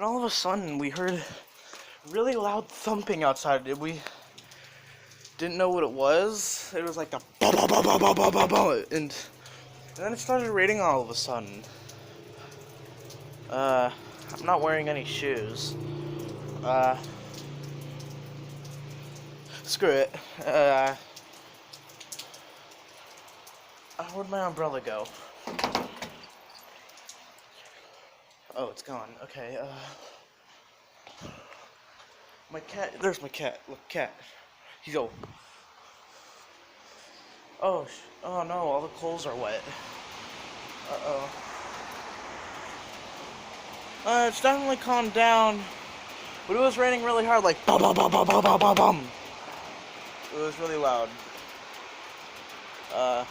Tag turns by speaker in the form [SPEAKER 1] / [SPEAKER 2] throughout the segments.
[SPEAKER 1] And all of a sudden, we heard really loud thumping outside. We didn't know what it was. It was like a ba ba ba ba ba ba ba ba, and then it started raining all of a sudden. I'm not wearing any shoes. Screw it. Where'd my umbrella go? Oh, it's gone. Okay, my cat, there's my cat. Look, cat. He's oh. Oh no, all the clothes are wet. Uh-oh. It's definitely calmed down, but it was raining really hard, like bum bum bum bum bum bum bum bum. It was really loud. Ugh.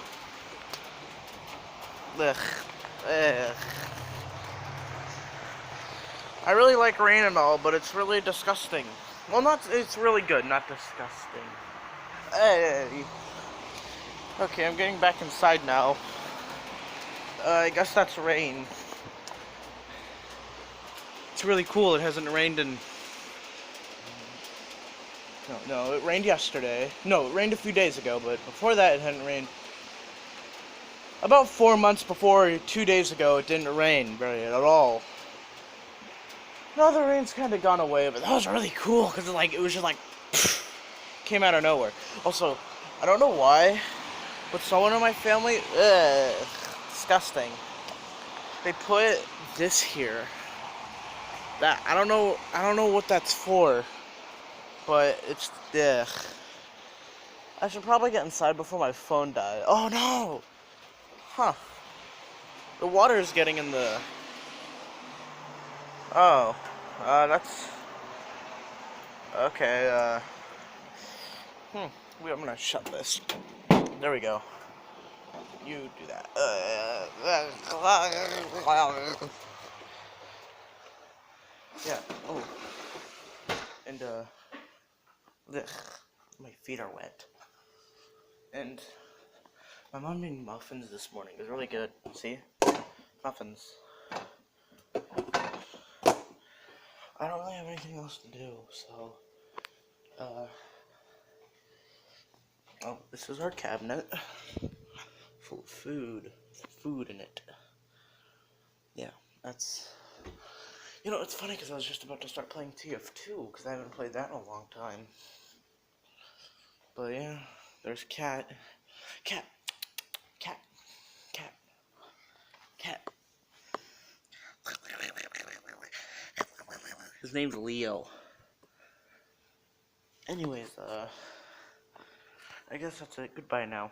[SPEAKER 1] Ugh. I really like rain and all, but it's really disgusting. Well, it's really good, not disgusting. Hey. Okay, I'm getting back inside now. I guess that's rain. It's really cool. It hasn't rained in... No, it rained yesterday. No, it rained a few days ago, but before that it hadn't rained. About 4 months before, 2 days ago, it didn't rain very at all. Now the rain's kind of gone away, but that was really cool, because it was just like, came out of nowhere. Also, I don't know why, but someone in my family, disgusting. They put this here. That I don't know what that's for, but it's ugh. I should probably get inside before my phone dies. Oh no! Huh. The water is getting in the... Oh. That's... Okay, I'm gonna shut this. There we go. You do that. Yeah. Oh. And, ugh. My feet are wet. And... my mom made muffins this morning. It was really good. See? Muffins. I don't really have anything else to do, so... Oh, this is our cabinet. Full of food. Food in it. Yeah, that's... You know, it's funny because I was just about to start playing TF2, because I haven't played that in a long time. But yeah, there's Cat. Cat. Cat. Cat. Cat. His name's Leo. Anyways, I guess that's it. Goodbye now.